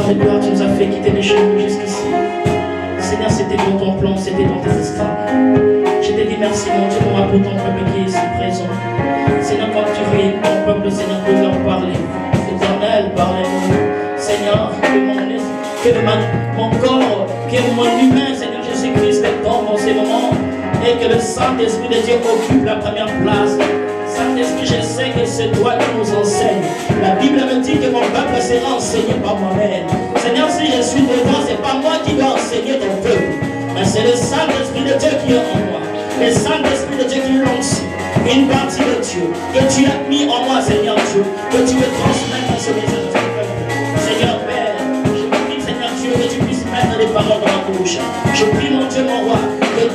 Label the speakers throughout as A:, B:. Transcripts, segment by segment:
A: de gloire, tu nous as fait quitter les chemins jusqu'ici. Seigneur, c'était dans ton plan, c'était dans tes esclaves. Je te dis merci, mon Dieu, pour ton peuple qui est ici présent. Seigneur, quand tu réunis ton peuple, Seigneur, pour leur parler. Éternel, parlez-nous. Seigneur, que mon corps, que mon humain, Seigneur Jésus-Christ, tombe en ces moments. Et que le Saint-Esprit de Dieu occupe la première place. Saint-Esprit, je sais que c'est toi qui nous enseignes. La Bible me dit que mon peuple sera enseigné par moi-même. Seigneur, si je suis devant, ce n'est pas moi qui dois enseigner ton peuple. Mais c'est le Saint-Esprit de Dieu qui est en moi. Le Saint-Esprit de Dieu qui lance une partie de Dieu que tu as mis en moi, Seigneur Dieu, que tu veux transmettre à ce message de ton peuple. Seigneur Père, je prie, Seigneur Dieu, que tu puisses mettre les paroles dans ma bouche. Je prie, mon Dieu, mon roi, que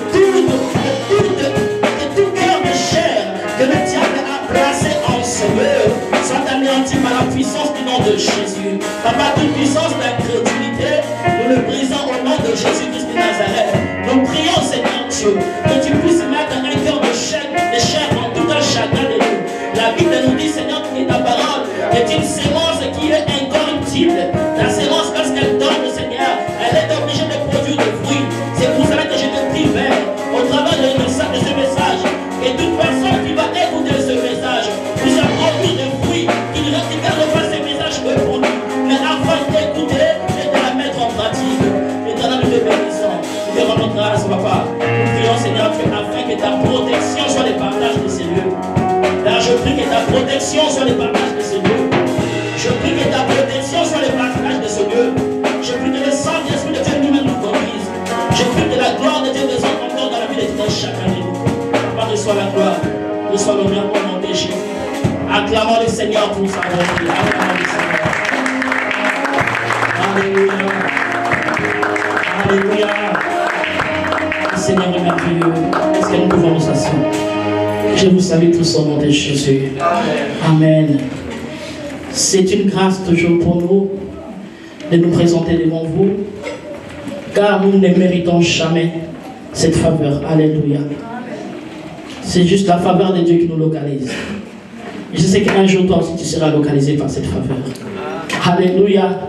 A: tout cœur de chair que le diable a placé en ce lieu soit anéanti par la puissance du nom de Jésus. Papa, toute puissance d'incrédulité, nous le brisons au nom de Jésus-Christ de Nazareth. Nous prions, Seigneur Dieu, que tu puisses mettre un cœur de chair en tout un chacun de nous. La Bible nous dit, Seigneur, que ta parole est une sémence qui est incorruptible. La sémence, lorsqu'elle tombe, Seigneur, elle est obligée de produire des fruits. C'est pour cela que je te prie, Père, au travers de ce message, et toute personne qui va écouter ce message puisse produire des fruits, qu'il ne regarde pas ce message que pour nous, mais afin d'écouter et de la mettre en pratique. Éternel, nous te bénissons. Nous te rendons grâce, Papa. Nous prions, Seigneur Dieu, afin que ta protection soit le partage de ces lieux. Là, je prie que ta protection soit le partage de ces lieux. Je prie que ta protection soit le partage de ce lieu. Je prie que le Saint-Esprit de Dieu lui-même nous conduise. Je prie que la gloire de Dieu descende encore dans la vie de tout un chacun de nous. Papa, reçois la gloire, reçois l'honneur au nom de Jésus. Acclamons le Seigneur pour sa bonté. Acclamons le Seigneur. Alléluia. Alléluia. Le Seigneur est merveilleux. Est-ce que nous pouvons nous asseoir? Je vous salue tous au nom de Jésus. Amen. C'est une grâce toujours pour nous de nous présenter devant vous, car nous ne méritons jamais cette faveur. Alléluia. C'est juste la faveur de Dieu qui nous localise. Je sais qu'un jour, toi aussi, tu seras localisé par cette faveur. Alléluia.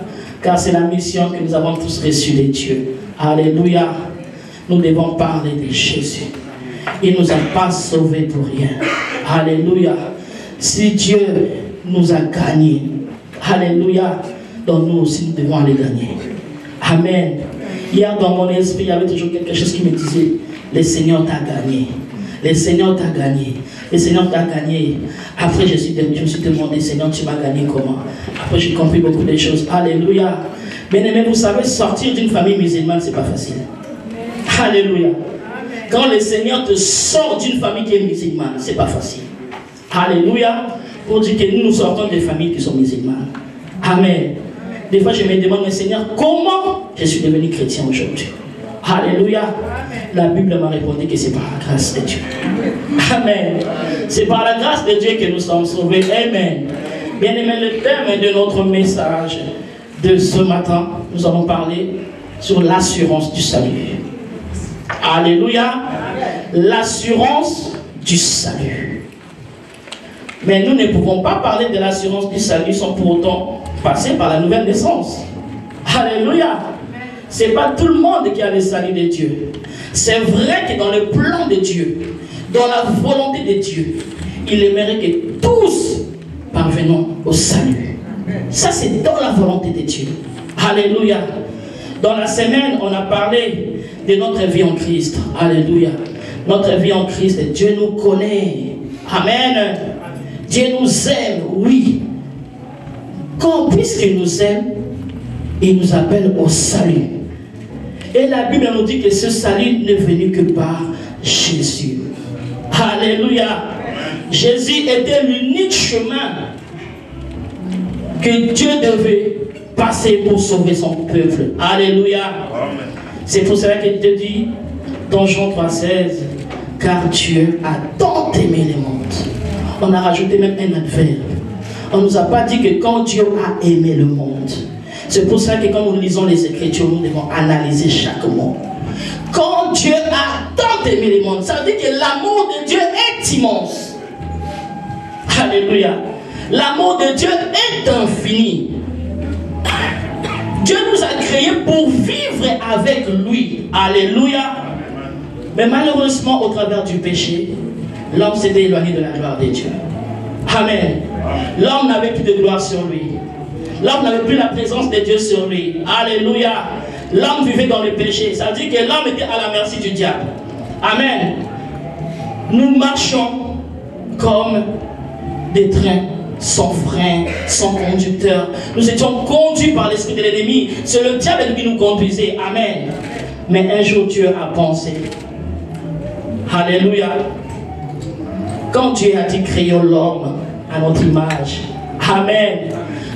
A: Car c'est la mission que nous avons tous reçue de Dieu. Alléluia. Nous devons parler de Jésus. Il ne nous a pas sauvés pour rien. Alléluia. Si Dieu nous a gagnés, alléluia, donc nous aussi nous devons aller gagner. Amen. Hier dans mon esprit, il y avait toujours quelque chose qui me disait, le Seigneur t'a gagné. Le Seigneur t'a gagné. Le Seigneur t'a gagné. Après, je me suis demandé, Seigneur, tu m'as gagné comment? Après, j'ai compris beaucoup de choses. Alléluia. Bien-aimés, vous savez, sortir d'une famille musulmane, ce n'est pas facile. Alléluia. Quand le Seigneur te sort d'une famille qui est musulmane, ce n'est pas facile. Alléluia. Pour dire que nous sortons des familles qui sont musulmanes. Amen. Des fois, je me demande, mais Seigneur, comment je suis devenu chrétien aujourd'hui? Alléluia. La Bible m'a répondu que c'est par la grâce de Dieu. Amen. C'est par la grâce de Dieu que nous sommes sauvés. Amen. Bien aimé, le thème de notre message de ce matin, nous allons parler sur l'assurance du salut. Alléluia. L'assurance du salut. Mais nous ne pouvons pas parler de l'assurance du salut sans pour autant passer par la nouvelle naissance. Alléluia. Ce n'est pas tout le monde qui a le salut de Dieu. C'est vrai que dans le plan de Dieu, dans la volonté de Dieu, il aimerait que tous parvenons au salut. Ça, c'est dans la volonté de Dieu. Alléluia. Dans la semaine, on a parlé de notre vie en Christ. Alléluia. Notre vie en Christ, Dieu nous connaît. Amen. Dieu nous aime, oui. Puisqu'il nous aime, il nous appelle au salut. Et la Bible nous dit que ce salut n'est venu que par Jésus. Alléluia. Jésus était l'unique chemin que Dieu devait passer pour sauver son peuple. Alléluia. C'est pour cela qu'il te dit dans Jean 3,16, car Dieu a tant aimé le monde. On a rajouté même un adverbe. On ne nous a pas dit que quand Dieu a aimé le monde. C'est pour ça que quand nous lisons les Écritures, nous devons analyser chaque mot. Quand Dieu a tant aimé le monde, ça veut dire que l'amour de Dieu est immense. Alléluia. L'amour de Dieu est infini. Dieu nous a créés pour vivre avec lui. Alléluia. Mais malheureusement, au travers du péché, l'homme s'était éloigné de la gloire de Dieu. Amen. L'homme n'avait plus de gloire sur lui. L'homme n'avait plus la présence de Dieu sur lui. Alléluia. L'homme vivait dans le péché. Ça veut dire que l'homme était à la merci du diable. Amen. Nous marchons comme des trains sans frein, sans conducteur. Nous étions conduits par l'esprit de l'ennemi. C'est le diable qui nous conduisait. Amen. Mais un jour, Dieu a pensé. Alléluia. Quand Dieu a dit créons l'homme à notre image. Amen.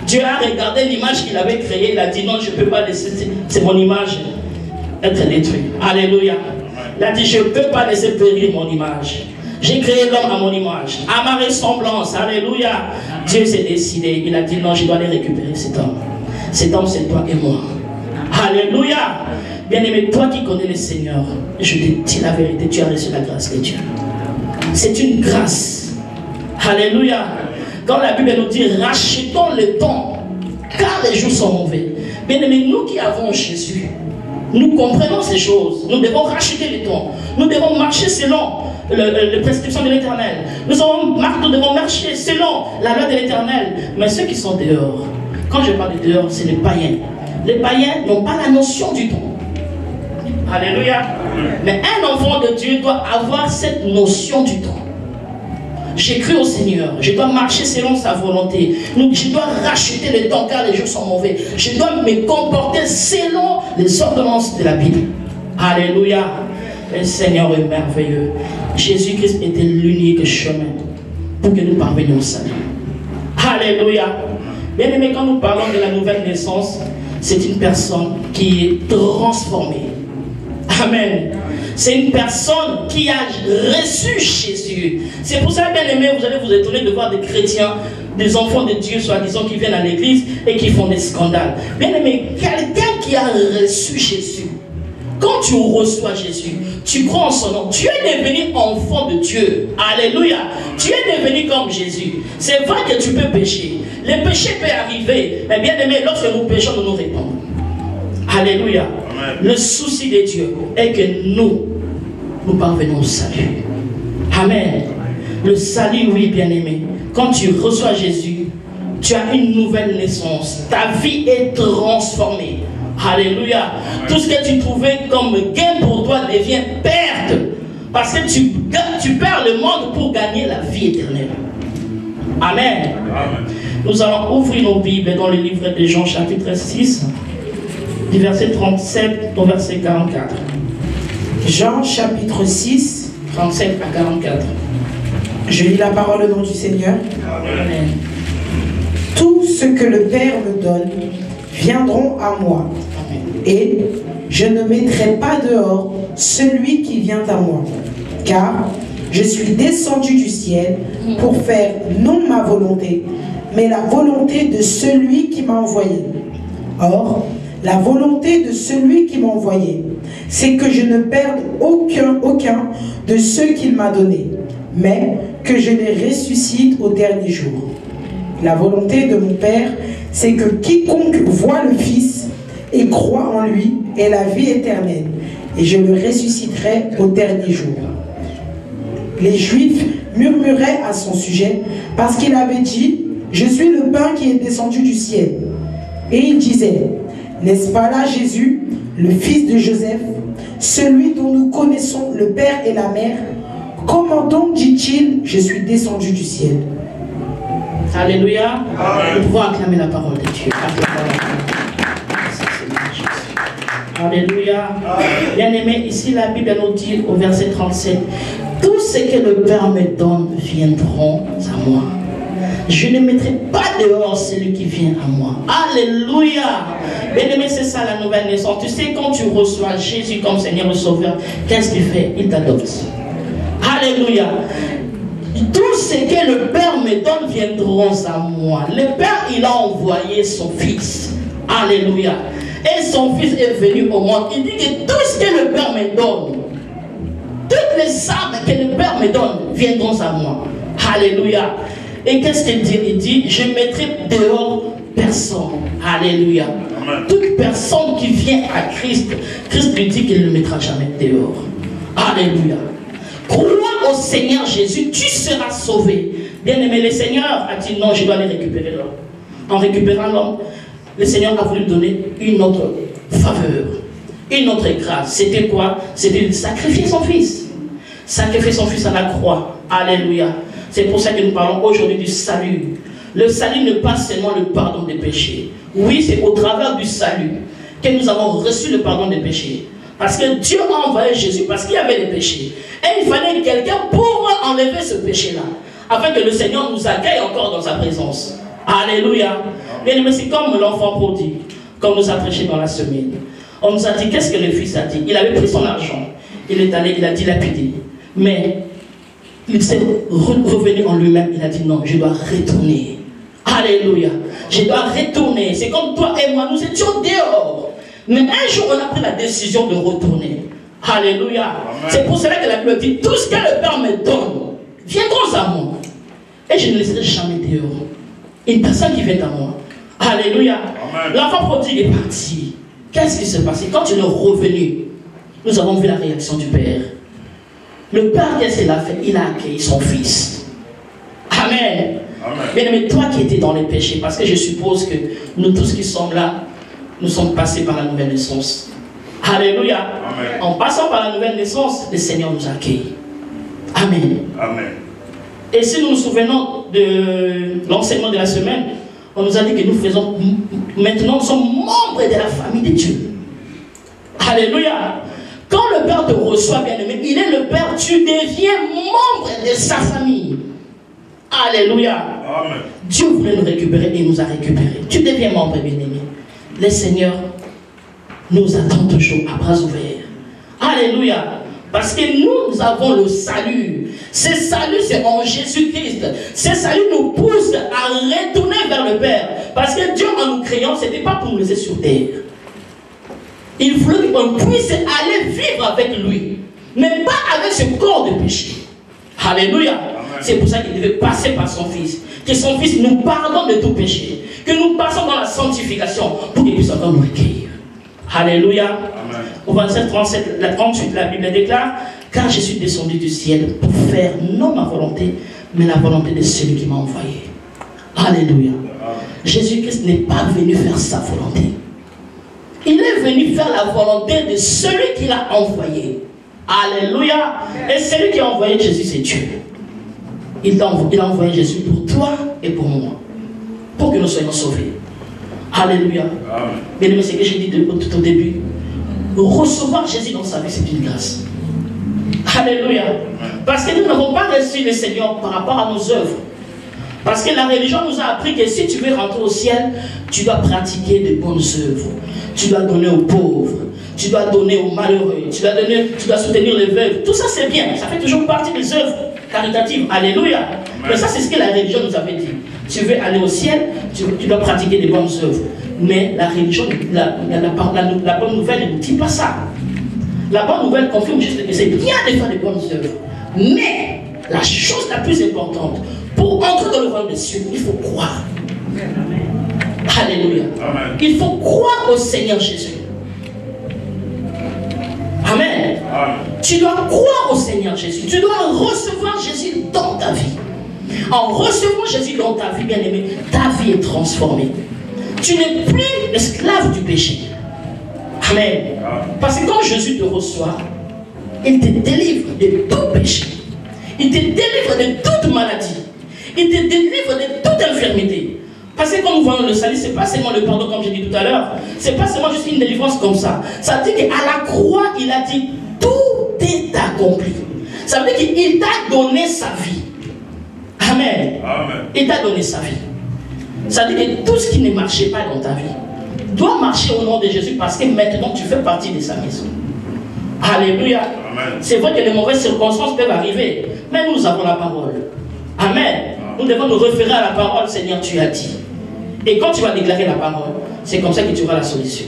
A: Dieu a regardé l'image qu'il avait créée. Il a dit non, je ne peux pas laisser c'est mon image être détruite. Alléluia. Il a dit je ne peux pas laisser périr mon image. J'ai créé l'homme à mon image, à ma ressemblance. Alléluia. Dieu s'est décidé. Il a dit non, je dois aller récupérer cet homme. Cet homme, c'est toi et moi. Alléluia. Bien-aimé, toi qui connais le Seigneur, je te dis la vérité, tu as reçu la grâce de Dieu. C'est une grâce. Alléluia. Quand la Bible nous dit rachetons le temps, car les jours sont mauvais. Bien-aimé, nous qui avons Jésus, nous comprenons ces choses. Nous devons racheter le temps. Nous devons marcher selon les prescriptions de l'Éternel. Nous devons marcher selon la loi de l'Éternel. Mais ceux qui sont dehors, quand je parle de dehors, c'est les païens. Les païens n'ont pas la notion du temps. Alléluia. Mais un enfant de Dieu doit avoir cette notion du temps. J'ai cru au Seigneur. Je dois marcher selon sa volonté. Je dois racheter le temps car les jours sont mauvais. Je dois me comporter selon les ordonnances de la Bible. Alléluia. Le Seigneur est merveilleux. Jésus-Christ était l'unique chemin pour que nous parvenions au salut. Alléluia. Bien aimé, quand nous parlons de la nouvelle naissance, c'est une personne qui est transformée. Amen. C'est une personne qui a reçu Jésus. C'est pour ça, bien aimé, vous allez vous étonner de voir des chrétiens, des enfants de Dieu, soi-disant, qui viennent à l'église et qui font des scandales. Bien aimé, quelqu'un qui a reçu Jésus, quand tu reçois Jésus, tu crois en son nom, tu es devenu enfant de Dieu. Alléluia. Tu es devenu comme Jésus. C'est vrai que tu peux pécher. Le péché peut arriver. Mais bien aimé, lorsque nous péchons, nous nous répandons. Alléluia. Amen. Le souci de Dieu est que nous parvenons au salut. Amen. Le salut, oui, bien aimé. Quand tu reçois Jésus, tu as une nouvelle naissance. Ta vie est transformée. Alléluia. Tout ce que tu trouvais comme gain pour toi devient perte. Parce que tu perds le monde pour gagner la vie éternelle. Amen. Amen. Nous allons ouvrir nos Bibles dans le livre de Jean chapitre 6, du verset 37 au verset 44.
B: Jean chapitre 6,
A: 37 à 44.
B: Je lis la parole au nom du Seigneur.
A: Amen.
B: Tout ce que le Père me donne viendront à moi. Et je ne mettrai pas dehors celui qui vient à moi. Car je suis descendu du ciel pour faire non ma volonté, mais la volonté de celui qui m'a envoyé. Or, la volonté de celui qui m'a envoyé, c'est que je ne perde aucun de ceux qu'il m'a donnés, mais que je les ressuscite au dernier jour. La volonté de mon Père, c'est que quiconque voit le Fils et croit en lui ait la vie éternelle, et je le ressusciterai au dernier jour. Les Juifs murmuraient à son sujet parce qu'il avait dit « Je suis le pain qui est descendu du ciel ». Et il disait « N'est-ce pas là Jésus, le fils de Joseph, celui dont nous connaissons le Père et la Mère? Comment donc dit-il « Je suis descendu du ciel »
A: Alléluia. Nous pouvons acclamer la parole de Dieu. Alléluia. Bien-aimé, ici la Bible nous dit au verset 37, tout ce que le Père me donne viendront à moi. Je ne mettrai pas dehors celui qui vient à moi. Alléluia. Bien-aimé, c'est ça la nouvelle naissance. Tu sais, quand tu reçois Jésus comme Seigneur et Sauveur, qu'est-ce qu'il fait? Il t'adopte. Alléluia. Tout ce que le Père me donne viendront à moi. Le Père, il a envoyé son Fils. Alléluia. Et son Fils est venu au monde. Il dit que tout ce que le Père me donne, toutes les âmes que le Père me donne viendront à moi. Alléluia. Et qu'est-ce qu'il dit? Il dit, je mettrai dehors personne, alléluia, toute personne qui vient à Christ, Christ lui dit qu'il ne le mettra jamais dehors. Alléluia. Crois au Seigneur Jésus, tu seras sauvé. Bien aimé, le Seigneur a dit non, je dois aller récupérer l'homme. En récupérant l'homme, le Seigneur a voulu donner une autre faveur, une autre grâce. C'était quoi? C'était de sacrifier son fils. Sacrifier son fils à la croix. Alléluia. C'est pour ça que nous parlons aujourd'hui du salut. Le salut n'est pas seulement le pardon des péchés. Oui, c'est au travers du salut que nous avons reçu le pardon des péchés. Parce que Dieu a envoyé Jésus parce qu'il y avait des péchés. Et il fallait quelqu'un pour enlever ce péché-là. Afin que le Seigneur nous accueille encore dans sa présence. Alléluia. Bien aimé, c'est comme l'enfant prodigue, comme nous a prêché dans la semaine. On nous a dit, qu'est-ce que le fils a dit? Il avait pris son argent. Il est allé, il a dilapidé. Mais il s'est revenu en lui-même. Il a dit, non, je dois retourner. Alléluia. Je dois retourner. C'est comme toi et moi, nous étions dehors. Mais un jour, on a pris la décision de retourner. Alléluia. C'est pour cela que la Bible dit, tout ce que le Père me donne, viendront à moi. Et je ne laisserai jamais dehors une personne qui vient à moi. Alléluia. L'enfant prodigue est parti. Qu'est-ce qui s'est passé? Quand il est revenu, nous avons vu la réaction du Père. Le Père, qu'est-ce qu'il a fait? Il a accueilli son fils. Amen. Bien-aimé, toi qui étais dans les péchés, parce que je suppose que nous tous qui sommes là, nous sommes passés par la nouvelle naissance. Alléluia. Amen. En passant par la nouvelle naissance, le Seigneur nous accueille. Amen. Amen. Et si nous nous souvenons de l'enseignement de la semaine, on nous a dit que nous faisons, maintenant nous sommes membres de la famille de Dieu. Alléluia. Quand le Père te reçoit, bien-aimé, il est le Père, tu deviens membre de sa famille. Alléluia. Amen. Dieu voulait nous récupérer et nous a récupérés. Tu deviens membre, bien-aimé. Le Seigneur nous attend toujours à bras ouverts. Alléluia. Parce que nous avons le salut. Ce salut, c'est en Jésus-Christ. Ce salut nous pousse à retourner vers le Père. Parce que Dieu, en nous créant, ce n'était pas pour nous laisser sur terre. Il voulait qu'on puisse aller vivre avec lui. Mais pas avec ce corps de péché. Alléluia. C'est pour ça qu'il devait passer par son Fils. Que son Fils nous pardonne de tout péché. Que nous passons dans la sanctification pour qu'il puisse encore nous recueillir. Alléluia. Amen. Au verset 37, la 38, la Bible déclare, car je suis descendu du ciel pour faire non ma volonté, mais la volonté de celui qui m'a envoyé. Alléluia. Jésus-Christ n'est pas venu faire sa volonté. Il est venu faire la volonté de celui qui l'a envoyé. Alléluia. Et celui qui a envoyé Jésus, c'est Dieu. Il a envoyé Jésus pour toi et pour moi. Pour que nous soyons sauvés. Alléluia. Bien aimé, c'est ce que j'ai dit tout au début. Recevoir Jésus dans sa vie, c'est une grâce. Alléluia. Parce que nous n'avons pas reçu le Seigneur par rapport à nos œuvres. Parce que la religion nous a appris que si tu veux rentrer au ciel, tu dois pratiquer de bonnes œuvres. Tu dois donner aux pauvres. Tu dois donner aux malheureux. Tu dois soutenir les veuves. Tout ça, c'est bien. Ça fait toujours partie des œuvres caritatives. Alléluia. Mais ça, c'est ce que la religion nous avait dit. Tu veux aller au ciel, tu dois pratiquer des bonnes œuvres. Mais la religion, la bonne nouvelle ne dit pas ça. La bonne nouvelle confirme juste que c'est bien de faire des bonnes œuvres. Mais la chose la plus importante, pour entrer dans le royaume des cieux, il faut croire. Alléluia. Amen. Il faut croire au Seigneur Jésus. Amen. Amen. Tu dois croire au Seigneur Jésus. Tu dois recevoir Jésus dans ta vie. En recevant Jésus dans ta vie, bien-aimé, ta vie est transformée. Tu n'es plus esclave du péché. Amen. Parce que quand Jésus te reçoit, il te délivre de tout péché. Il te délivre de toute maladie. Il te délivre de toute infirmité. Parce que quand nous voyons le salut, ce n'est pas seulement le pardon comme j'ai dit tout à l'heure. Ce n'est pas seulement juste une délivrance comme ça. Ça veut dire qu'à la croix, il a dit tout est accompli. Ça veut dire qu'il t'a donné sa vie. Amen. Amen. Il t'a donné sa vie. Ça veut dire que tout ce qui ne marchait pas dans ta vie doit marcher au nom de Jésus parce que maintenant tu fais partie de sa maison. Alléluia. C'est vrai que les mauvaises circonstances peuvent arriver, mais nous avons la parole. Amen. Nous devons nous référer à la parole, Seigneur, tu as dit. Et quand tu vas déclarer la parole, c'est comme ça que tu auras la solution.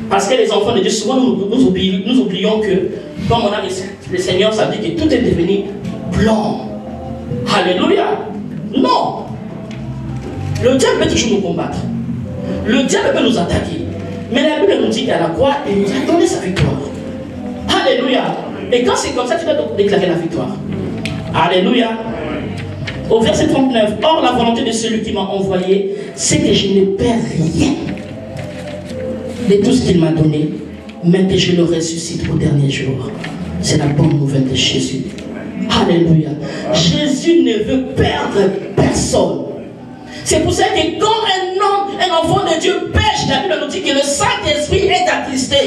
A: Parce que les enfants de Dieu, souvent nous oublions que, comme on a le Seigneur, ça dit que tout est devenu blanc. Alléluia. Non. Le diable peut toujours nous combattre. Le diable peut nous attaquer. Mais la Bible nous dit qu'à la croix, il nous a donné sa victoire. Alléluia. Et quand c'est comme ça, tu dois déclarer la victoire. Alléluia. Au verset 39, or la volonté de celui qui m'a envoyé, c'est que je ne perds rien de tout ce qu'il m'a donné, mais que je le ressuscite au dernier jour. C'est la bonne nouvelle de Jésus. Alléluia. Jésus ne veut perdre personne. C'est pour ça que quand un enfant de Dieu pêche, la Bible nous dit que le Saint-Esprit est attristé.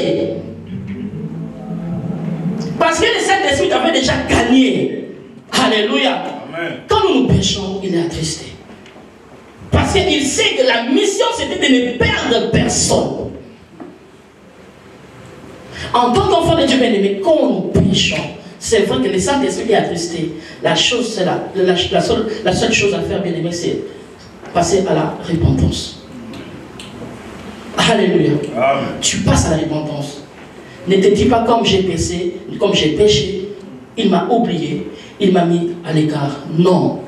A: Parce que le Saint-Esprit avait déjà gagné. Alléluia. Amen. Quand nous péchons, il est attristé. Parce qu'il sait que la mission c'était de ne perdre personne. En tant qu'enfant de Dieu bien-aimé, quand nous péchons, c'est vrai que le Saint-Esprit est attristé. La seule chose à faire, bien-aimé, c'est passer à la repentance. Alléluia. Amen. Tu passes à la repentance. Ne te dis pas comme j'ai péché, il m'a oublié, il m'a mis à l'écart. Non.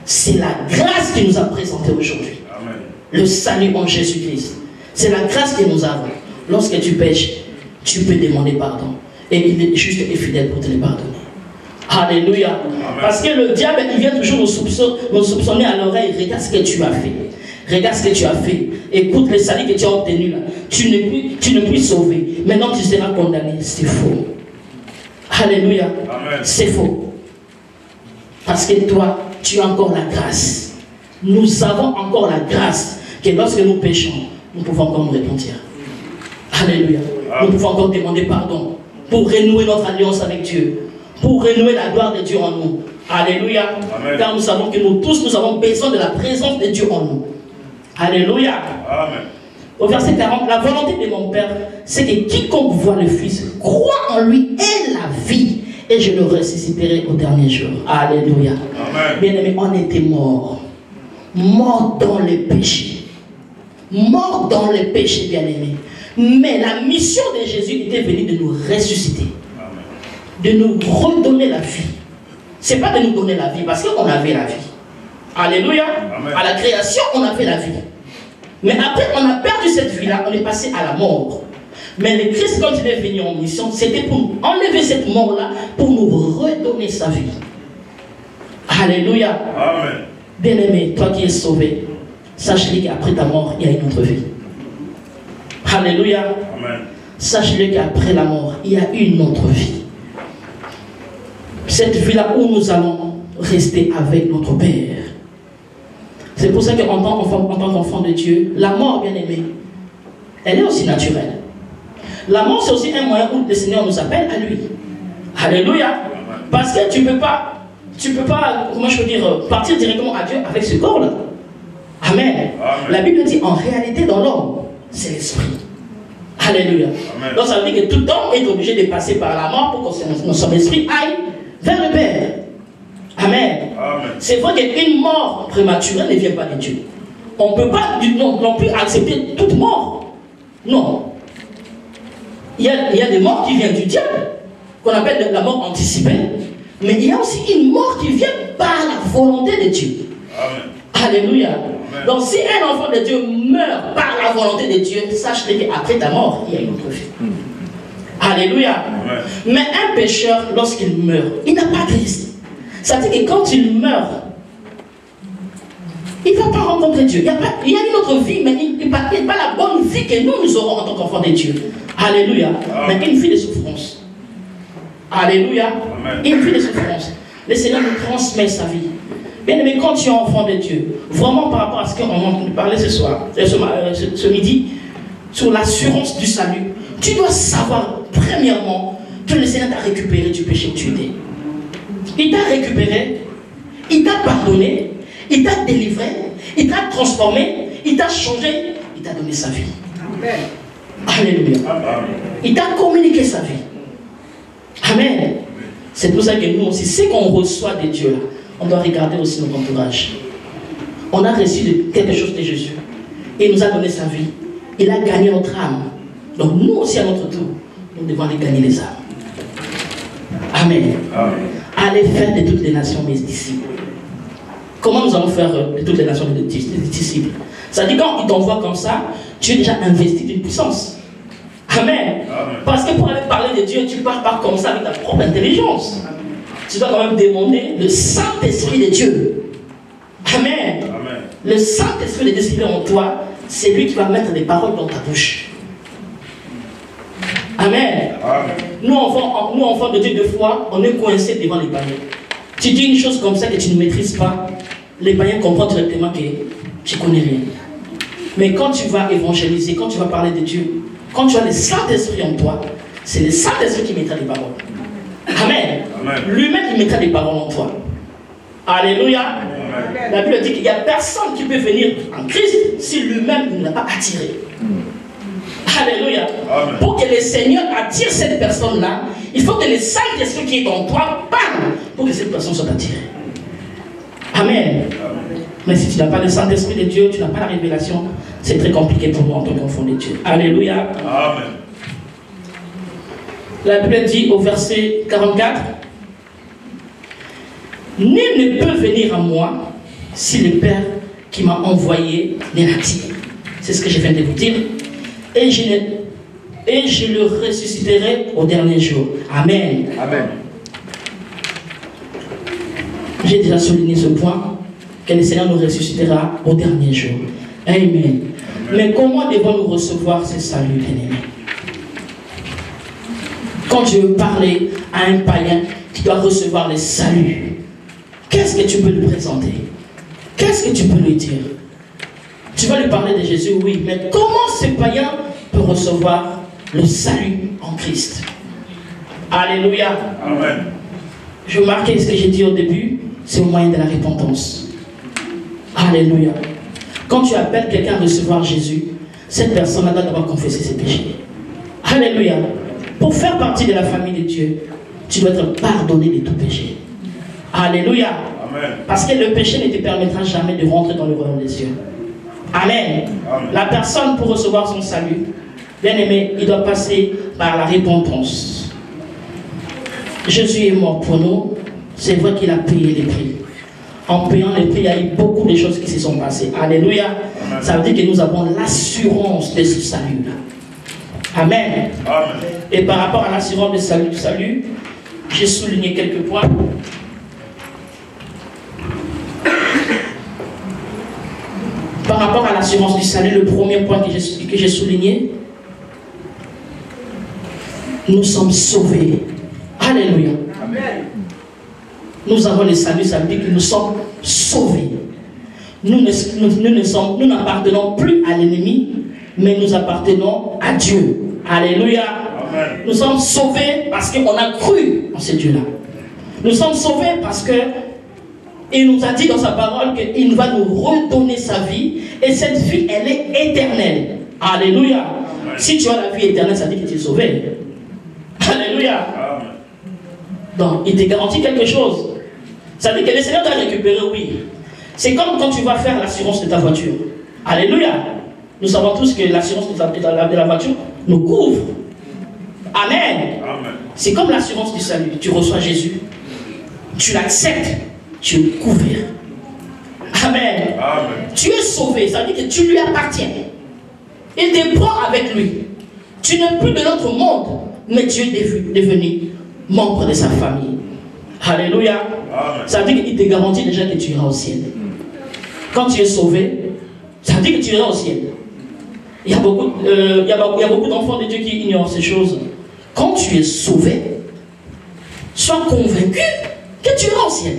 A: C'est la grâce qu'il nous a présentée aujourd'hui. Le salut en Jésus-Christ. C'est la grâce que nous avons. Lorsque tu pêches, tu peux demander pardon. Et il est juste et fidèle pour te le pardonner. Alléluia. Amen. Parce que le diable, il vient toujours nous soupçonner à l'oreille. Regarde ce que tu as fait. Regarde ce que tu as fait. Écoute le salut que tu as obtenu là. Tu ne puis sauver. Maintenant tu seras condamné. C'est faux. Alléluia. C'est faux. Parce que toi, tu as encore la grâce. Nous avons encore la grâce que lorsque nous péchons, nous pouvons encore nous repentir. Alléluia. Nous pouvons encore demander pardon pour renouer notre alliance avec Dieu. Pour renouer la gloire de Dieu en nous. Alléluia. Amen. Car nous savons que nous tous, nous avons besoin de la présence de Dieu en nous. Alléluia. Amen. Au verset 40, la volonté de mon Père, c'est que quiconque voit le Fils, croit en lui et la vie, et je le ressusciterai au dernier jour. Alléluia. Bien-aimés, on était morts. Morts dans le péché. Morts dans le péché, bien-aimés. Mais la mission de Jésus était venue de nous ressusciter. De nous redonner la vie. Ce n'est pas de nous donner la vie parce qu'on avait la vie. Alléluia. Amen. À la création, on avait la vie. Mais après, on a perdu cette vie-là, on est passé à la mort. Mais le Christ, quand il est venu en mission, c'était pour enlever cette mort-là, pour nous redonner sa vie. Alléluia. Amen. Bien-aimé, toi qui es sauvé, sache-le qu'après ta mort, il y a une autre vie. Alléluia. Amen. Sache-le qu'après la mort, il y a une autre vie. Cette vie-là où nous allons rester avec notre Père. C'est pour ça qu'en tant qu'enfant de Dieu, la mort, bien aimée, elle est aussi naturelle. La mort, c'est aussi un moyen où le Seigneur nous appelle à lui. Alléluia. Parce que tu peux pas, comment je peux dire, partir directement à Dieu avec ce corps-là. Amen. Amen. La Bible dit, en réalité, dans l'homme, c'est l'esprit. Alléluia. Amen. Donc ça veut dire que tout homme est obligé de passer par la mort pour que son esprit aille vers le Père. Amen. Amen. C'est vrai qu'une mort prématurée ne vient pas de Dieu. On ne peut pas non plus accepter toute mort. Non. Il y a des morts qui viennent du diable, qu'on appelle la mort anticipée. Mais il y a aussi une mort qui vient par la volonté de Dieu. Amen. Alléluia. Amen. Donc si un enfant de Dieu meurt par la volonté de Dieu, sache-le qu'après ta mort, il y a une autre vie. Alléluia. Amen. Mais un pécheur, lorsqu'il meurt, il n'a pas de risque. Ça veut dire que quand il meurt, il ne va pas rencontrer Dieu. Il y a une autre vie, mais il n'est pas la bonne vie que nous aurons en tant qu'enfants de Dieu. Alléluia. Amen. Mais une vie de souffrance. Alléluia. Amen. Une vie de souffrance. Le Seigneur nous transmet sa vie. Bien aimé, quand tu es enfant de Dieu, vraiment par rapport à ce qu'on a parlé ce midi, sur l'assurance du salut, tu dois savoir, premièrement, que le Seigneur t'a récupéré du péché que tu étais. Il t'a récupéré, il t'a pardonné, il t'a délivré, il t'a transformé, il t'a changé, il t'a donné sa vie. Amen. Alléluia. Amen. Il t'a communiqué sa vie. Amen. C'est pour ça que nous aussi, ce qu'on reçoit de Dieu, là, on doit regarder aussi notre entourage. On a reçu quelque chose de Jésus. Il nous a donné sa vie. Il a gagné notre âme. Donc nous aussi, à notre tour, nous devons aller gagner les âmes. Amen. Amen. Allez faire de toutes les nations mes disciples. Comment nous allons faire de toutes les nations des disciples? Ça dit quand il t'envoie comme ça, tu es déjà investi d'une puissance. Amen. Parce que pour aller parler de Dieu, tu ne pars pas comme ça avec ta propre intelligence. Tu dois quand même demander le Saint-Esprit de Dieu. Amen. Amen. Le Saint-Esprit de Dieu qui est en toi, c'est lui qui va mettre des paroles dans ta bouche. Amen. Amen. Nous, enfants de Dieu, de foi, on est coincés devant les païens. Tu dis une chose comme ça que tu ne maîtrises pas, les païens comprennent directement que tu ne connais rien. Mais quand tu vas évangéliser, quand tu vas parler de Dieu, quand tu as le Saint-Esprit en toi, c'est le Saint-Esprit qui mettra des paroles. Amen. Lui-même, il mettra des paroles en toi. Alléluia. Amen. La Bible dit qu'il n'y a personne qui peut venir en Christ si lui-même ne l'a pas attiré. Alléluia. Amen. Pour que le Seigneur attire cette personne-là, il faut que le Saint-Esprit qui est en toi parle pour que cette personne soit attirée. Amen. Amen. Mais si tu n'as pas le Saint-Esprit de Dieu, tu n'as pas la révélation, c'est très compliqué pour nous en tant qu'enfants de Dieu. Alléluia. Amen. La Bible dit au verset 44, « Nul ne peut venir à moi si le Père qui m'a envoyé ne l'attire. » C'est ce que je viens de vous dire. Et je le ressusciterai au dernier jour. Amen. Amen. J'ai déjà souligné ce point, que le Seigneur nous ressuscitera au dernier jour. Amen. Amen. Mais comment devons-nous recevoir ce salut, bien-aimés? Quand tu veux parler à un païen qui doit recevoir le salut, qu'est-ce que tu peux lui présenter? Qu'est-ce que tu peux lui dire? Tu vas lui parler de Jésus, oui, mais comment ce païen peut recevoir le salut en Christ? Alléluia. Amen. Je marquais ce que j'ai dit au début, c'est au moyen de la repentance. Alléluia. Quand tu appelles quelqu'un à recevoir Jésus, cette personne doit d'abord confesser ses péchés. Alléluia. Pour faire partie de la famille de Dieu, tu dois être pardonné de tout péché. Alléluia. Amen. Parce que le péché ne te permettra jamais de rentrer dans le royaume des cieux. Amen. Amen. La personne, pour recevoir son salut, bien aimé, il doit passer par la repentance. Jésus est mort pour nous. C'est vrai qu'il a payé les prix. En payant les prix, il y a eu beaucoup de choses qui se sont passées. Alléluia. Amen. Ça veut dire que nous avons l'assurance de ce salut-là. Amen. Amen. Et par rapport à l'assurance du salut, j'ai souligné quelques points. Par rapport à l'assurance du salut, le premier point que j'ai souligné, nous sommes sauvés. Alléluia. Amen. Nous avons le salut, ça veut dire que nous sommes sauvés. Nous n'appartenons plus à l'ennemi, mais nous appartenons à Dieu. Alléluia. Amen. Nous sommes sauvés parce qu'on a cru en ce Dieu-là. Nous sommes sauvés parce que il nous a dit dans sa parole qu'il va nous redonner sa vie, et cette vie, elle est éternelle. Alléluia. Amen. Si tu as la vie éternelle, ça dit que tu es sauvé. Alléluia. Amen. Donc, il te garantit quelque chose. Ça dit que le Seigneur t'a récupéré, oui. C'est comme quand tu vas faire l'assurance de ta voiture. Alléluia. Nous savons tous que l'assurance de la voiture nous couvre. Amen. Amen. C'est comme l'assurance du salut. Tu reçois Jésus, tu l'acceptes, tu es couvert. Amen. Amen. Tu es sauvé, ça veut dire que tu lui appartiens. Il te prend avec lui. Tu n'es plus de notre monde, mais tu es devenu membre de sa famille. Alléluia. Amen. Ça veut dire qu'il te garantit déjà que tu iras au ciel. Quand tu es sauvé, ça veut dire que tu iras au ciel. Il y a beaucoup d'enfants de Dieu qui ignorent ces choses. Quand tu es sauvé, sois convaincu que tu iras au ciel.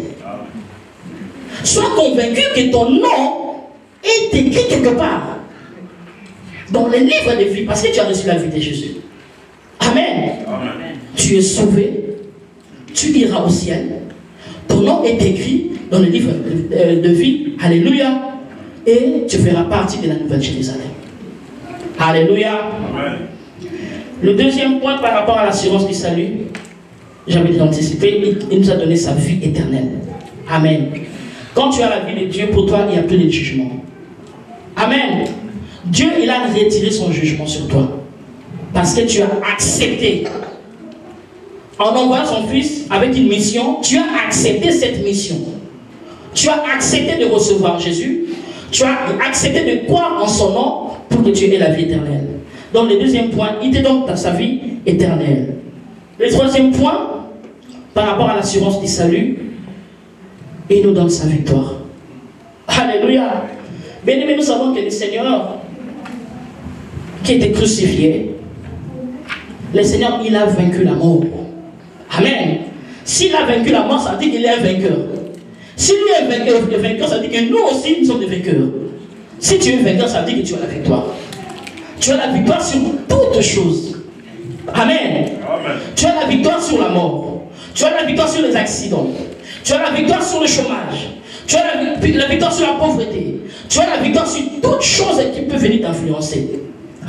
A: Sois convaincu que ton nom est écrit quelque part dans les livres de vie, parce que tu as reçu la vie de Jésus. Amen. Amen. Tu es sauvé, tu iras au ciel, ton nom est écrit dans le livre de vie. Alléluia. Et tu feras partie de la nouvelle Jérusalem. Alléluia. Amen. Le deuxième point par rapport à l'assurance du salut, j'avais déjà anticipé, il nous a donné sa vie éternelle. Amen. Quand tu as la vie de Dieu, pour toi, il n'y a plus de jugement. Amen. Dieu, il a retiré son jugement sur toi. Parce que tu as accepté. En envoyant son fils avec une mission, tu as accepté cette mission. Tu as accepté de recevoir Jésus. Tu as accepté de croire en son nom pour que tu aies la vie éternelle. Donc le deuxième point, il te donne sa vie éternelle. Le troisième point, par rapport à l'assurance du salut, il nous donne sa victoire. Alléluia. Bien aimé, nous savons que le Seigneur qui était crucifié, le Seigneur, il a vaincu la mort. Amen. S'il a vaincu la mort, ça veut dire qu'il est un vainqueur. Si lui est vainqueur, ça veut dire que nous aussi, nous sommes des vainqueurs. Si tu es vainqueur, ça veut dire que tu as la victoire. Tu as la victoire sur toutes choses. Amen. Amen. Tu as la victoire sur la mort. Tu as la victoire sur les accidents. Tu as la victoire sur le chômage. Tu as la victoire sur la pauvreté. Tu as la victoire sur toutes choses qui peuvent venir t'influencer.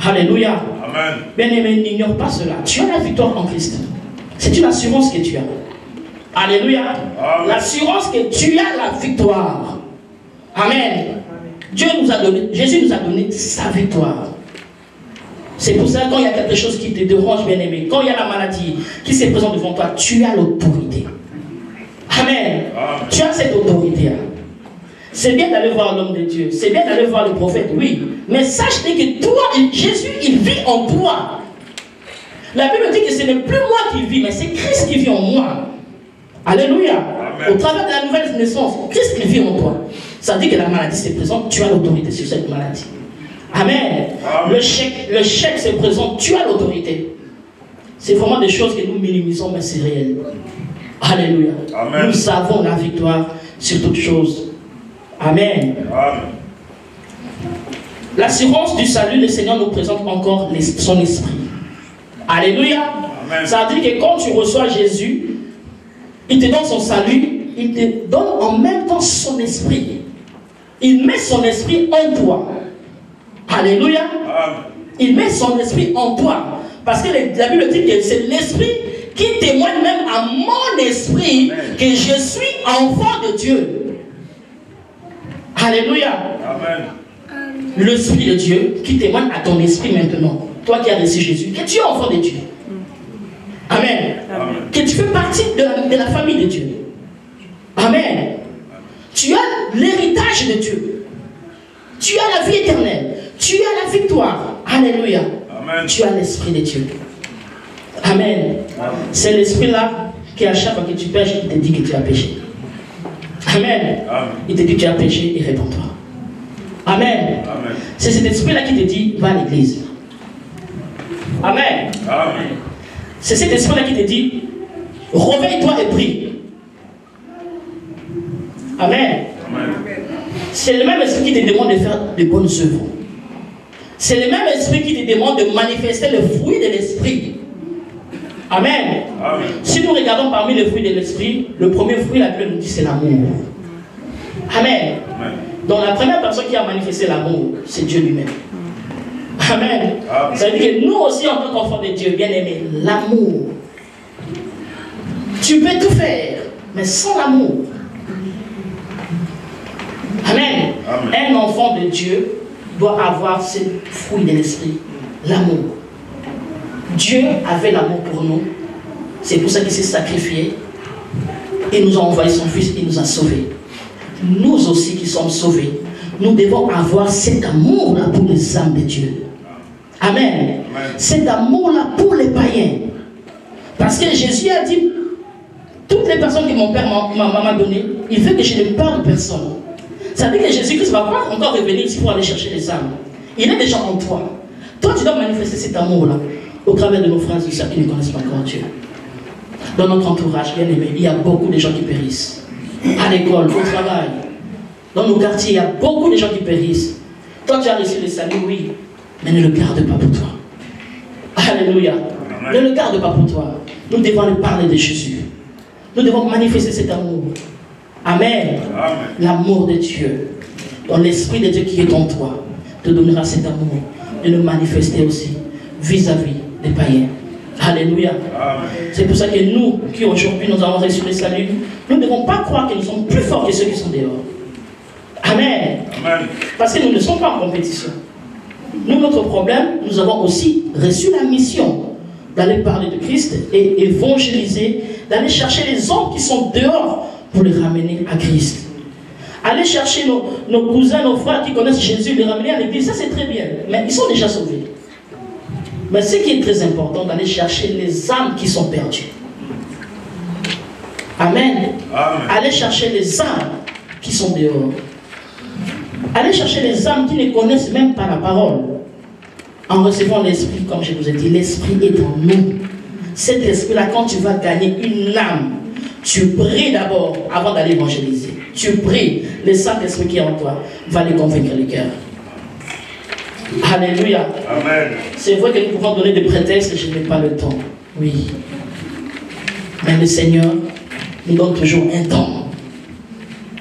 A: Alléluia. Amen. Bien aimé, n'ignore pas cela. Tu as la victoire en Christ. C'est une assurance que tu as. Alléluia. L'assurance que tu as la victoire. Amen. Dieu nous a donné, Jésus nous a donné sa victoire. C'est pour ça que quand il y a quelque chose qui te dérange, bien aimé, quand il y a la maladie qui se présente devant toi, tu as l'autorité. Amen. Tu as cette autorité-là. C'est bien d'aller voir l'homme de Dieu. C'est bien d'aller voir le prophète, oui. Mais sache que toi, Jésus, il vit en toi. La Bible dit que ce n'est plus moi qui vis, mais c'est Christ qui vit en moi. Alléluia. Amen. Au travers de la nouvelle naissance, Christ qui vit en toi. Ça dit que la maladie se présente, tu as l'autorité sur cette maladie. Amen. Amen. Le chèque se présente, tu as l'autorité. C'est vraiment des choses que nous minimisons, mais c'est réel. Alléluia. Amen. Nous avons la victoire sur toutes choses. Amen. Amen. L'assurance du salut, le Seigneur nous présente encore son esprit. Alléluia. Amen. Ça veut dire que quand tu reçois Jésus, il te donne son salut, il te donne en même temps son esprit. Il met son esprit en toi. Alléluia. Amen. Il met son esprit en toi. Parce que la Bible dit que c'est l'esprit qui témoigne même à mon esprit que je suis enfant de Dieu. Alléluia. Amen. L'esprit de Dieu qui témoigne à ton esprit maintenant. Toi qui as reçu Jésus, que tu es enfant de Dieu. Amen. Amen. Que tu fais partie de la famille de Dieu. Amen. Tu as l'héritage de Dieu. Tu as la vie éternelle. Tu as la victoire. Alléluia. Amen. Tu as l'esprit de Dieu. Amen. Amen. C'est l'esprit-là qui, à chaque fois que tu pêches, il te dit que tu as péché. Amen. Amen. Il te dit que tu as péché et réponds-toi. Amen. Amen. C'est cet esprit-là qui te dit, va à l'église. Amen. Amen. C'est cet esprit-là qui te dit, réveille-toi et prie. Amen. Amen. C'est le même esprit qui te demande de faire de bonnes œuvres. C'est le même esprit qui te demande de manifester le fruit de l'esprit. Amen. Amen. Si nous regardons parmi les fruits de l'esprit, le premier fruit, la Bible nous dit, c'est l'amour. Amen. Amen. Donc la première personne qui a manifesté l'amour, c'est Dieu lui-même. Amen. Amen. Ça veut dire que nous aussi, en tant qu'enfants de Dieu, bien aimés, l'amour. Tu peux tout faire, mais sans l'amour. Amen. Amen. Un enfant de Dieu doit avoir ce fruit de l'esprit, l'amour. Dieu avait l'amour pour nous. C'est pour ça qu'il s'est sacrifié. Il nous a envoyé son Fils, il nous a sauvés. Nous aussi qui sommes sauvés, nous devons avoir cet amour-là pour les âmes de Dieu. Amen. Amen. Cet amour-là pour les païens. Parce que Jésus a dit, toutes les personnes que mon Père m'a données, il veut que je ne parle de personne. Ça veut dire que Jésus-Christ ne va pas encore revenir ici pour aller chercher les âmes. Il est déjà en toi. Toi, tu dois manifester cet amour-là au travers de nos frères et sœurs qui ne connaissent pas encore Dieu. Dans notre entourage, bien aimé, il y a beaucoup de gens qui périssent. À l'école, au travail, dans nos quartiers, il y a beaucoup de gens qui périssent. Toi, tu as reçu le salut, oui, mais ne le garde pas pour toi. Alléluia. Amen. Ne le garde pas pour toi. Nous devons lui parler de Jésus. Nous devons manifester cet amour. Amen. Amen. L'amour de Dieu. Donc l'Esprit de Dieu qui est en toi te donnera cet amour de le manifester aussi vis-à-vis des païens. Alléluia. C'est pour ça que nous, qui aujourd'hui nous avons reçu le salut, nous ne devons pas croire que nous sommes plus forts que ceux qui sont dehors. Amen. Amen. Parce que nous ne sommes pas en compétition. Nous, notre problème, nous avons aussi reçu la mission d'aller parler de Christ et évangéliser, d'aller chercher les hommes qui sont dehors pour les ramener à Christ. Aller chercher nos cousins, nos frères qui connaissent Jésus, les ramener à l'église, ça c'est très bien. Mais ils sont déjà sauvés. Mais ce qui est très important, d'aller chercher les âmes qui sont perdues. Amen. Amen. Aller chercher les âmes qui sont dehors. Aller chercher les âmes qui ne connaissent même pas la parole. En recevant l'esprit, comme je vous ai dit, l'esprit est en nous. Cet esprit-là, quand tu vas gagner une âme, tu pries d'abord avant d'aller évangéliser. Tu pries, le Saint-Esprit qui est en toi va les convaincre les cœurs. Alléluia. Amen. C'est vrai que nous pouvons donner des prétextes et je n'ai pas le temps. Oui. Mais le Seigneur nous donne toujours un temps.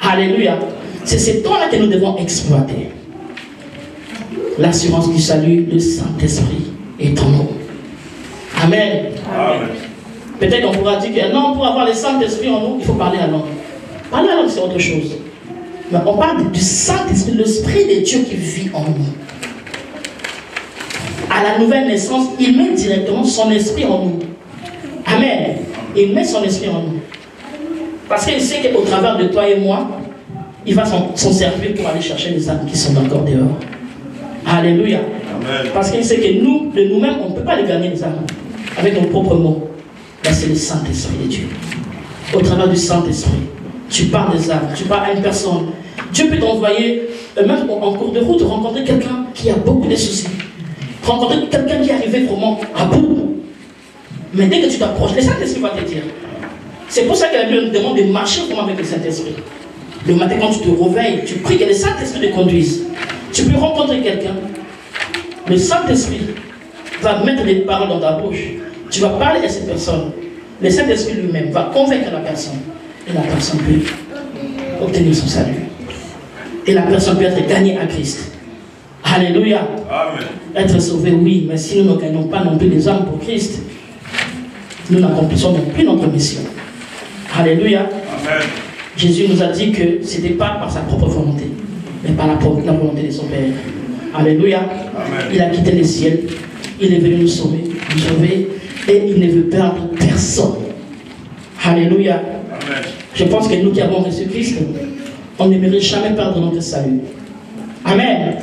A: Alléluia. C'est ce temps-là que nous devons exploiter. L'assurance du salut, le Saint-Esprit est en nous. Amen. Amen. Peut-être qu'on pourra dire que non, pour avoir le Saint-Esprit en nous, il faut parler à l'homme. Parler à l'homme, c'est autre chose. Mais on parle du Saint-Esprit, l'Esprit de Dieu qui vit en nous. À la nouvelle naissance, il met directement son esprit en nous. Amen. Il met son esprit en nous. Parce qu'il sait qu'au travers de toi et moi, il va s'en servir pour aller chercher les âmes qui sont encore dehors. Alléluia. Amen. Parce qu'il sait que nous, de nous-mêmes, on ne peut pas les gagner les âmes avec nos propres mots. Là, c'est le Saint-Esprit de Dieu. Au travers du Saint-Esprit, tu parles des âmes, tu parles à une personne. Dieu peut t'envoyer, même en cours de route, rencontrer quelqu'un qui a beaucoup de soucis. Rencontrer quelqu'un qui est arrivé vraiment à bout. Mais dès que tu t'approches, le Saint-Esprit va te dire. C'est pour ça que la Bible nous demande de marcher vraiment avec le Saint-Esprit. Le matin, quand tu te réveilles, tu pries que le Saint-Esprit te conduise. Tu peux rencontrer quelqu'un. Le Saint-Esprit va mettre les paroles dans ta bouche. Tu vas parler à cette personne. Le Saint-Esprit lui-même va convaincre la personne. Et la personne peut obtenir son salut. Et la personne peut être gagnée à Christ. Alléluia. Amen. Être sauvé, oui, mais si nous ne gagnons pas non plus les âmes pour Christ, nous n'accomplissons non plus notre mission. Alléluia. Amen. Jésus nous a dit que ce n'était pas par sa propre volonté, mais par la volonté de son Père. Alléluia. Amen. Il a quitté le ciel, il est venu nous sauver, et il ne veut perdre personne. Alléluia. Amen. Je pense que nous qui avons reçu Christ, on ne mérite jamais perdre notre salut. Amen. Amen.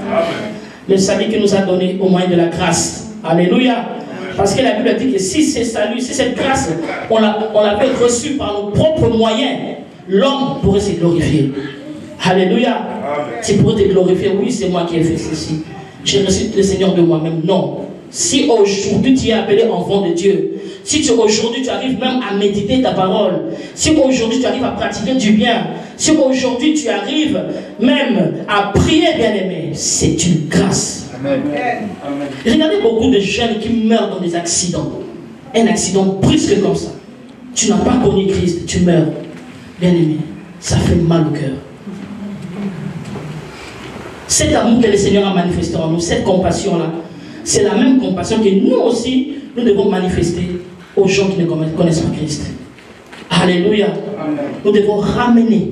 A: Le salut qu'il nous a donné au moyen de la grâce. Alléluia. Amen. Parce que la Bible dit que si c'est salut, si cette grâce, on l'avait reçue par nos propres moyens, l'homme pourrait se glorifier. Alléluia. Amen. Tu pourrais te glorifier. Oui, c'est moi qui ai fait ceci. J'ai reçu le Seigneur de moi-même. Non. Si aujourd'hui tu es appelé enfant de Dieu, si aujourd'hui tu arrives même à méditer ta parole, si aujourd'hui tu arrives à pratiquer du bien, si aujourd'hui tu arrives même à prier, bien-aimé, c'est une grâce. Amen. Amen. Regardez beaucoup de jeunes qui meurent dans des accidents. Un accident brusque comme ça. Tu n'as pas connu Christ, tu meurs. Bien-aimé, ça fait mal au cœur. Cet amour que le Seigneur a manifesté en nous, cette compassion-là, c'est la même compassion que nous aussi, nous devons manifester aux gens qui ne connaissent pas Christ. Alléluia. Amen. Nous devons ramener.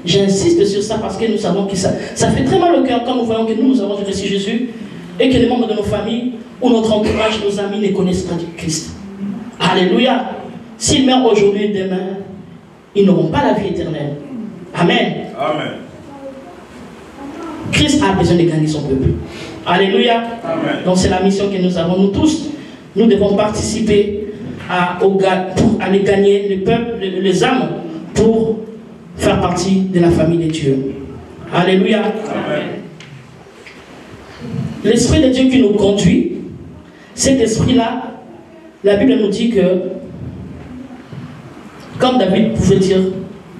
A: J'insiste sur ça parce que nous savons que ça fait très mal au cœur quand nous voyons que nous avons reçu Jésus et que les membres de nos familles ou notre entourage, nos amis ne connaissent pas Christ. Alléluia. S'ils meurent aujourd'hui et demain, ils n'auront pas la vie éternelle. Amen. Amen. Christ a besoin de gagner son peuple. Alléluia. Amen. Donc c'est la mission que nous avons, nous tous. Nous devons participer pour aller gagner le peuple, les âmes, pour faire partie de la famille de Dieu. Alléluia. Amen. L'Esprit de Dieu qui nous conduit, cet esprit-là, la Bible nous dit que, comme David pouvait dire,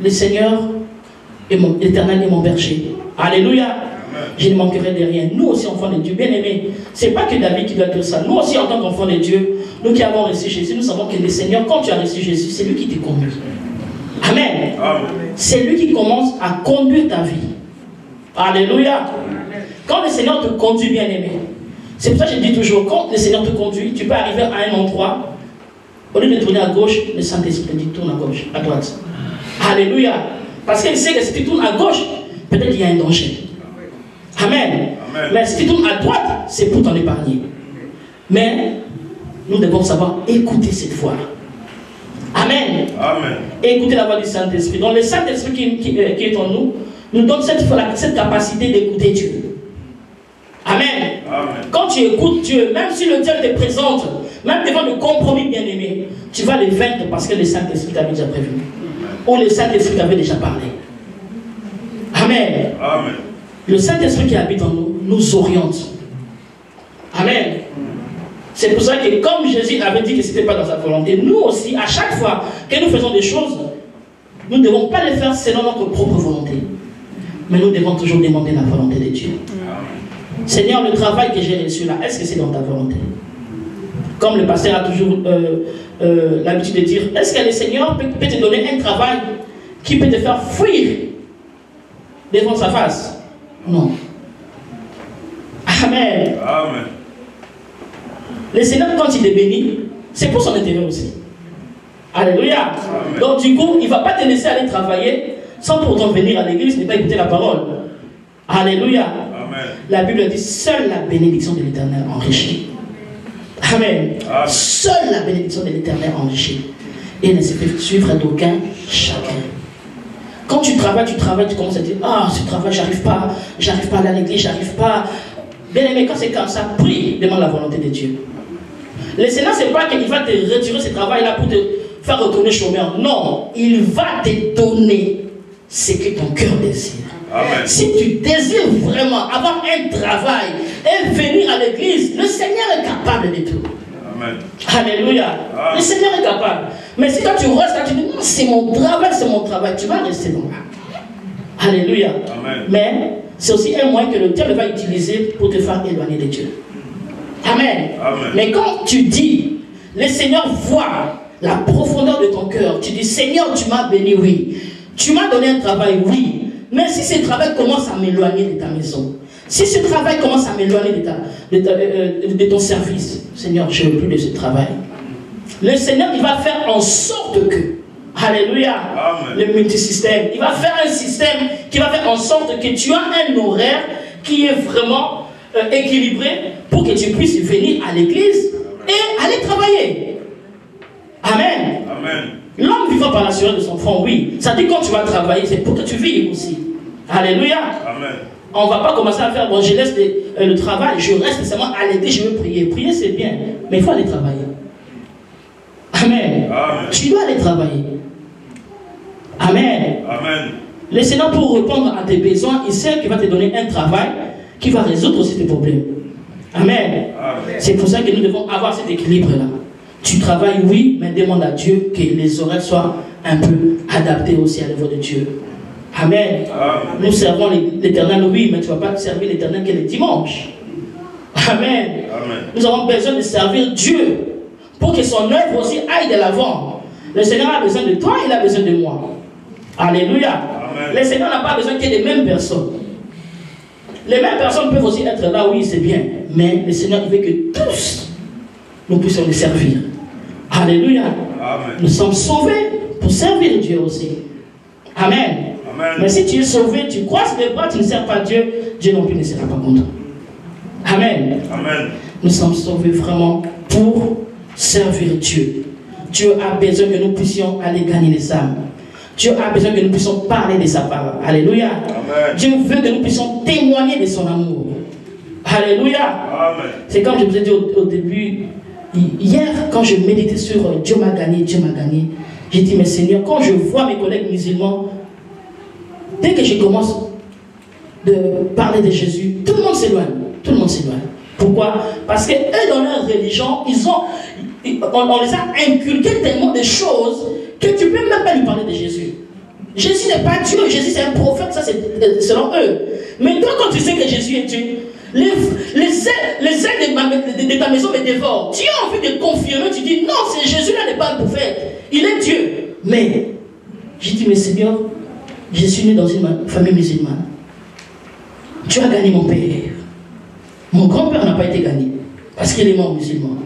A: le Seigneur est l'Éternel est mon berger. Alléluia. Je ne manquerai de rien. Nous aussi, enfants de Dieu, bien aimés, ce n'est pas que David qui doit dire ça. Nous aussi, en tant qu'enfants de Dieu, nous qui avons reçu Jésus, nous savons que le Seigneur, quand tu as reçu Jésus, c'est lui qui te conduit. Amen. Amen. C'est lui qui commence à conduire ta vie. Alléluia. Quand le Seigneur te conduit, bien aimé, c'est pour ça que je dis toujours, quand le Seigneur te conduit, tu peux arriver à un endroit, au lieu de tourner à gauche, le Saint-Esprit te dit tourne à gauche, à droite. Alléluia. Parce qu'il sait que si tu tournes à gauche, peut-être qu'il y a un danger. Amen. Amen. Mais si tu tournes à droite, c'est pour t'en épargner. Mais nous devons savoir écouter cette voix. Amen. Amen. Écouter la voix du Saint-Esprit. Donc le Saint-Esprit qui est en nous nous donne cette capacité d'écouter Dieu. Amen.
C: Amen.
A: Quand tu écoutes Dieu, même si le diable te présente, même devant le compromis bien-aimé, tu vas les vaincre parce que le Saint-Esprit t'avait déjà prévenu. Ou le Saint-Esprit t'avait déjà parlé. Amen.
C: Amen.
A: Le Saint-Esprit qui habite en nous, nous oriente. Amen. C'est pour ça que comme Jésus avait dit que ce n'était pas dans sa volonté, nous aussi, à chaque fois que nous faisons des choses, nous ne devons pas les faire selon notre propre volonté. Mais nous devons toujours demander la volonté de Dieu. Seigneur, le travail que j'ai reçu là, est-ce que c'est dans ta volonté? Comme le pasteur a toujours l'habitude de dire, est-ce que le Seigneur peut te donner un travail qui peut te faire fuir devant sa face? Non. Amen.
C: Amen.
A: Le Seigneur, quand il est béni, c'est pour son intérêt aussi. Alléluia.
C: Amen.
A: Donc du coup, il ne va pas te laisser aller travailler sans pourtant venir à l'église et pas écouter la parole. Alléluia.
C: Amen.
A: La Bible dit, seule la bénédiction de l'Éternel enrichit. Amen.
C: Amen.
A: Seule la bénédiction de l'Éternel enrichit. Et ne se fait suivre d'aucun chacun. Quand tu travailles, tu commences à dire, ah, ce travail, j'arrive pas à aller à l'église, j'arrive pas. Bien aimé, quand c'est comme ça, prie, demande la volonté de Dieu. Le Seigneur, c'est pas qu'il va te retirer ce travail-là pour te faire retourner chômeur. Non, il va te donner ce que ton cœur désire.
C: Amen.
A: Si tu désires vraiment avoir un travail et venir à l'église, le Seigneur est capable de tout.
C: Amen.
A: Alléluia.
C: Amen.
A: Le Seigneur est capable. Mais si toi tu restes là, tu dis non, c'est mon travail, tu vas rester là. Alléluia.
C: Amen.
A: Mais c'est aussi un moyen que le diable va utiliser pour te faire éloigner de Dieu. Amen.
C: Amen.
A: Mais quand tu dis, le Seigneur voit la profondeur de ton cœur, tu dis, Seigneur, tu m'as béni, oui. Tu m'as donné un travail, oui. Mais si ce travail commence à m'éloigner de ta maison, si ce travail commence à m'éloigner de ton service, Seigneur, je ne veux plus de ce travail. Le Seigneur, il va faire en sorte que, alléluia,
C: Amen.
A: le multisystème, il va faire un système qui va faire en sorte que tu as un horaire qui est vraiment équilibré pour que tu puisses venir à l'église et aller travailler. Amen.
C: Amen.
A: L'homme vivant par la sueur de son front, oui. Ça dit quand tu vas travailler, c'est pour que tu vives aussi. Alléluia.
C: Amen.
A: On ne va pas commencer à faire, bon, je laisse le travail, je reste seulement à l'église, je veux prier. Prier, c'est bien, mais il faut aller travailler. Amen.
C: Amen.
A: Tu dois aller travailler. Amen.
C: Amen.
A: Le Seigneur, pour répondre à tes besoins, il sait qu'il va te donner un travail qui va résoudre aussi tes problèmes. Amen.
C: Amen.
A: C'est pour ça que nous devons avoir cet équilibre-là. Tu travailles, oui, mais demande à Dieu que les horaires soient un peu adaptés aussi à l'œuvre de Dieu. Amen.
C: Amen.
A: Nous servons l'Éternel, oui, mais tu ne vas pas servir l'Éternel que le dimanche. Amen.
C: Amen.
A: Nous avons besoin de servir Dieu pour que son œuvre aussi aille de l'avant. Le Seigneur a besoin de toi, il a besoin de moi. Alléluia.
C: Amen.
A: Le Seigneur n'a pas besoin qu'il y ait les mêmes personnes. Les mêmes personnes peuvent aussi être là, oui, c'est bien. Mais le Seigneur veut que tous nous puissions les servir. Alléluia.
C: Amen.
A: Nous sommes sauvés pour servir Dieu aussi. Amen.
C: Amen.
A: Mais si tu es sauvé, tu croises les bras, tu ne sers pas Dieu, Dieu non plus ne sera pas content. Amen.
C: Amen.
A: Nous sommes sauvés vraiment pour servir Dieu. Dieu a besoin que nous puissions aller gagner les âmes. Dieu a besoin que nous puissions parler de sa parole. Alléluia.
C: Amen.
A: Dieu veut que nous puissions témoigner de son amour. Alléluia.
C: Amen.
A: C'est comme je vous ai dit au début, hier, quand je méditais sur Dieu m'a gagné, j'ai dit, mais Seigneur, quand je vois mes collègues musulmans, dès que je commence de parler de Jésus, tout le monde s'éloigne. Tout le monde s'éloigne. Pourquoi? Parce que eux, dans leur religion, on les a inculqué tellement de choses que tu ne peux même pas lui parler de Jésus. Jésus n'est pas Dieu, Jésus c'est un prophète, ça c'est selon eux. Mais toi, quand tu sais que Jésus est Dieu, les ailes de ta maison me dévorent. Tu as envie de confirmer, tu dis non, c'est Jésus-là n'est pas un prophète, il est Dieu. Mais, j'ai dit, mais Seigneur, je suis né dans une famille musulmane. Tu as gagné mon père. Mon grand-père n'a pas été gagné, parce qu'il est mort musulman.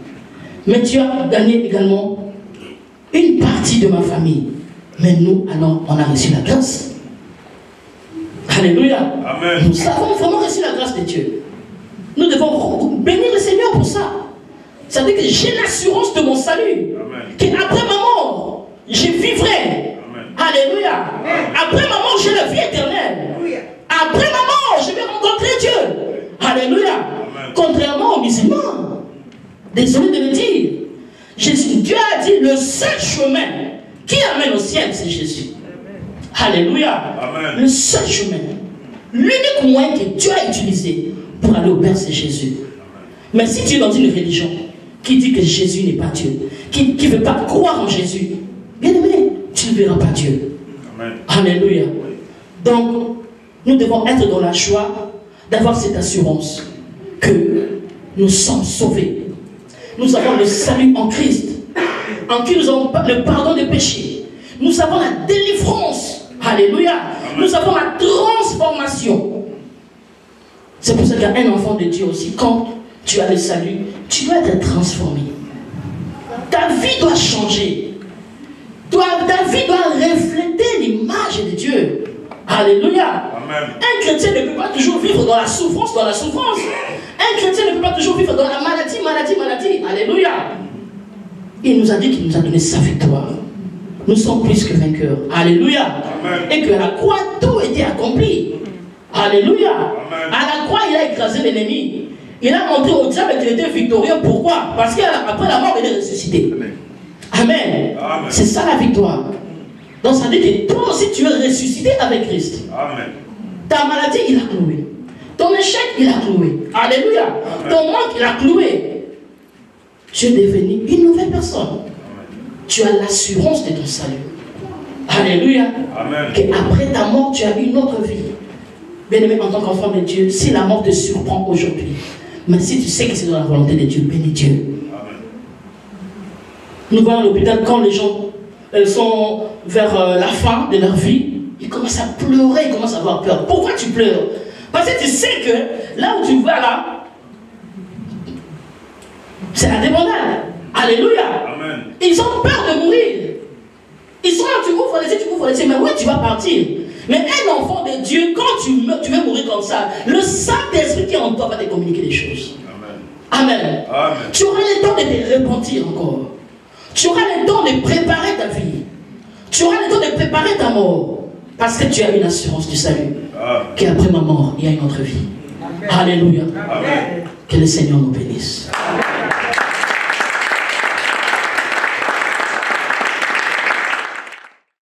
A: Mais tu as gagné également une partie de ma famille. Mais nous, alors, on a reçu la grâce. Alléluia.
C: Amen.
A: Nous avons vraiment reçu la grâce de Dieu. Nous devons bénir le Seigneur pour ça. Ça veut dire que j'ai l'assurance de mon salut. Qu'après ma mort, je vivrai.
C: Amen.
A: Alléluia. Après ma mort, j'ai la vie éternelle. seul chemin qui amène au ciel, c'est Jésus. Alléluia.
C: Amen.
A: Le seul chemin, l'unique moyen que Dieu a utilisé pour aller au Père, c'est Jésus. Mais si tu es dans une religion qui dit que Jésus n'est pas Dieu, qui ne veut pas croire en Jésus, bien aimé, tu ne verras pas Dieu.
C: Amen.
A: Alléluia. Donc, nous devons être dans la joie d'avoir cette assurance que nous sommes sauvés. Nous avons le salut en Christ, en qui nous avons le pardon des péchés. Nous avons la délivrance. Alléluia.
C: Amen.
A: Nous avons la transformation. C'est pour ça qu'un enfant de Dieu aussi, quand tu as le salut, tu dois être transformé. Ta vie doit changer. Ta vie doit refléter l'image de Dieu. Alléluia.
C: Amen.
A: Un chrétien ne peut pas toujours vivre dans la souffrance, Un chrétien ne peut pas toujours vivre dans la maladie. Alléluia. Il nous a dit qu'il nous a donné sa victoire. Nous sommes plus que vainqueurs. Alléluia.
C: Amen.
A: Et que à la croix, tout était accompli. Alléluia.
C: Amen.
A: À la croix, il a écrasé l'ennemi. Il a montré au diable qu'il était victorieux. Pourquoi? Parce qu'après la mort, il est ressuscité. Amen.
C: Amen.
A: C'est ça la victoire. Donc ça dit que toi aussi tu es ressuscité avec Christ.
C: Amen.
A: Ta maladie, il a cloué. Ton échec, il a cloué. Alléluia.
C: Amen.
A: Ton manque, il a cloué. Tu es devenu une nouvelle personne.
C: Amen.
A: Tu as l'assurance de ton salut. Alléluia.
C: Amen.
A: Qu'après ta mort, tu as une autre vie. Bien-aimé, en tant qu'enfant de Dieu, si la mort te surprend aujourd'hui, mais si tu sais que c'est dans la volonté de Dieu, bénis Dieu.
C: Amen.
A: Nous voyons à l'hôpital quand les gens sont vers la fin de leur vie, ils commencent à pleurer, ils commencent à avoir peur. Pourquoi tu pleures? Parce que tu sais que là où tu vas là, c'est la débandade. Alléluia.
C: Amen.
A: Ils ont peur de mourir. Ils sont là, tu ouvres les yeux, mais oui, tu vas partir. Mais un enfant de Dieu, quand tu meurs, tu veux mourir comme ça, le Saint-Esprit qui est en toi va te communiquer des choses.
C: Amen.
A: Amen.
C: Amen.
A: Tu auras le temps de te repentir encore. Tu auras le temps de préparer ta vie. Tu auras le temps de préparer ta mort. Parce que tu as une assurance du salut.
C: Amen.
A: Qu'après ma mort, il y a une autre vie. Alléluia.
C: Amen.
A: Que le Seigneur nous bénisse.